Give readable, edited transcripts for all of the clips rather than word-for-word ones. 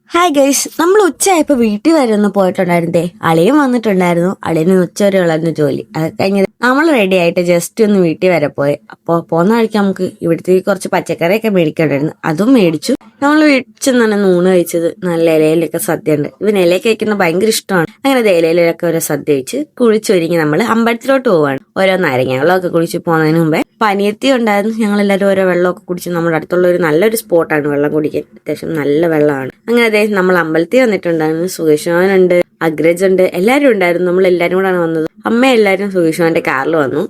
Hi guys, നമ്മൾ ഉച്ചയായപ്പോ വീട്ടിൽ വരെ ഒന്ന് പോയിട്ടുണ്ടായിരുന്നേ. അളിയൻ വന്നിട്ടുണ്ടായിരുന്നു. അളിയന് ഉച്ച വരെ ഉള്ളായിരുന്നു ജോലി. അത് കഴിഞ്ഞ് നമ്മൾ റെഡി ആയിട്ട് ജസ്റ്റ് ഒന്ന് വീട്ടിൽ വരെ പോയി. അപ്പോൾ പോകുന്ന വഴിക്ക് നമുക്ക് ഇവിടുത്തെ കുറച്ച് പച്ചക്കറിയൊക്കെ മേടിക്കണ്ടായിരുന്നു. അതും മേടിച്ചു. നമ്മൾ വീട്ടിൽ തന്നെ ഊണ് കഴിച്ചത് നല്ല ഇലയിലൊക്കെ സദ്യ ഉണ്ട്. ഇവന് ഇലയൊക്കെ കഴിക്കുന്നത് ഭയങ്കര ഇഷ്ടമാണ്. അങ്ങനെ ഇലയിലൊക്കെ ഓരോ സദ്യ കഴിച്ച് കുളിച്ചൊരുങ്ങി നമ്മൾ അമ്പലത്തിലോട്ട് പോവാണ്. ഓരോ നാരങ്ങകളൊക്കെ കുടിച്ച് പോകുന്നതിന് മുമ്പേ പനിയത്തി ഉണ്ടായിരുന്നു. ഞങ്ങളെല്ലാവരും ഓരോ വെള്ളമൊക്കെ കുടിച്ച് നമ്മുടെ അടുത്തുള്ള ഒരു നല്ലൊരു സ്പോട്ടാണ് വെള്ളം കുടിക്കാൻ. അത്യാവശ്യം നല്ല വെള്ളമാണ്. അങ്ങനെ അതെ നമ്മൾ അമ്പലത്തിൽ വന്നിട്ടുണ്ടായിരുന്നു. സുകേഷാനുണ്ട്, അഗ്രജ് ഉണ്ട്, എല്ലാവരും ഉണ്ടായിരുന്നു. നമ്മൾ എല്ലാവരും കൂടാണ് വന്നത്. അമ്മ എല്ലാവരും സുകേഷാന്റെ കാറിൽ വന്നു.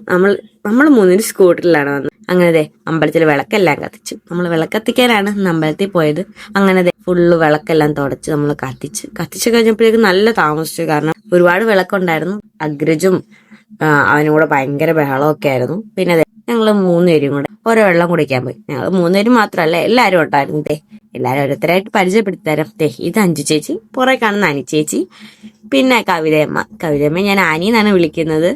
നമ്മൾ മൂന്നിന് സ്കൂട്ടറിലാണ് വന്നത്. അങ്ങനെ അമ്പലത്തിൽ വിളക്കെല്ലാം കത്തിച്ചു. നമ്മൾ വിളക്കത്തിക്കാനാണ് അമ്പലത്തിൽ പോയത്. അങ്ങനെ ഫുള്ള് വിളക്കെല്ലാം തുടച്ച് നമ്മൾ കത്തിച്ച് കഴിഞ്ഞപ്പോഴേക്കും നല്ല താമസിച്ചു. കാരണം ഒരുപാട് വിളക്കുണ്ടായിരുന്നു. അഗ്രജും അവനും കൂടെ ഭയങ്കര ബഹളമൊക്കെ ആയിരുന്നു. പിന്നെ ഞങ്ങള് മൂന്നുപേരും കൂടെ ഓരോ വെള്ളം കുടിക്കാൻ പോയി. ഞങ്ങൾ മൂന്നുപേരും മാത്രമല്ല, എല്ലാരും ഉണ്ടായിരുന്നു. എല്ലാരും ഓരോരുത്തരായിട്ട് പരിചയപ്പെടുത്തി തരാം. ഇത് അഞ്ചു ചേച്ചി, പുറകെ കാണുന്ന അനി ചേച്ചി, പിന്നെ കവിതയമ്മ ഞാൻ ആനി എന്നാണ് വിളിക്കുന്നത്.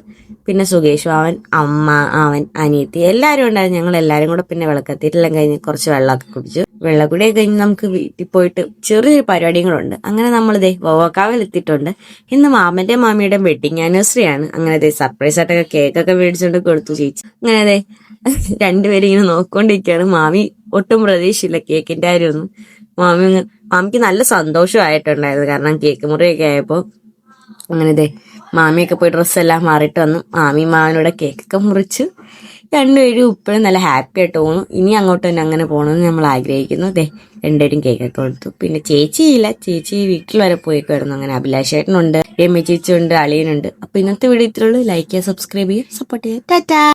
പിന്നെ സുകേഷു അവൻ, അമ്മ അവൻ, അനിയത്തി എല്ലാരും ഉണ്ടായിരുന്നു. ഞങ്ങൾ എല്ലാരും കൂടെ പിന്നെ വിളക്കത്തിയിട്ടെല്ലാം കഴിഞ്ഞ് കുറച്ച് വെള്ളമൊക്കെ കുടിച്ചു. വെള്ളക്കുടിയൊക്കെ കഴിഞ്ഞ് നമുക്ക് വീട്ടിൽ പോയിട്ട് ചെറിയൊരു പരിപാടികളുണ്ട്. അങ്ങനെ നമ്മൾ വവ്വാക്കാവിൽ എത്തിയിട്ടുണ്ട്. ഇന്ന് മാമന്റെ മാമിയുടെ വെഡിങ് ആനിവേഴ്സറി ആണ്. അങ്ങനെ സർപ്രൈസ് ആയിട്ടൊക്കെ കേക്കൊക്കെ മേടിച്ചുകൊണ്ട് കൊടുത്തു ചേച്ചി. അങ്ങനെ രണ്ടുപേരും ഇങ്ങനെ നോക്കിക്കൊണ്ടിരിക്കുകയാണ്. മാമി ഒട്ടും പ്രതീക്ഷയില്ല കേക്കിന്റെ കാര്യമൊന്നും. മാമിക്ക് നല്ല സന്തോഷമായിട്ടുണ്ടായിരുന്നു. കാരണം കേക്ക് മുറിയൊക്കെ ആയപ്പോ അങ്ങനെ മാമിയൊക്കെ പോയി ഡ്രസ്സെല്ലാം മാറിയിട്ട് വന്നു. മാമനോടെ കേക്കൊക്കെ മുറിച്ചു. രണ്ടുപേരും ഇപ്പോഴും നല്ല ഹാപ്പി ആയിട്ട് പോകുന്നു. ഇനി അങ്ങോട്ട് തന്നെ അങ്ങനെ പോകണമെന്ന് നമ്മൾ ആഗ്രഹിക്കുന്നു. രണ്ടുപേരും കേക്കൊക്കെ കൊടുത്തു. പിന്നെ ചേച്ചിയില്ല, ചേച്ചി വീട്ടിൽ വരെ പോയിക്കായിരുന്നു. അങ്ങനെ അഭിലാഷേട്ടനുണ്ട്, രമ്യ ചേച്ചി ഉണ്ട്, അളിയനുണ്ട്. അപ്പൊ ഇന്നത്തെ വീഡിയോ ഇത്രയുള്ളൂ. ലൈക്ക് ചെയ്യുക, സബ്സ്ക്രൈബ് ചെയ്യുക, സപ്പോർട്ട് ചെയ്യുക. ടാറ്റാ.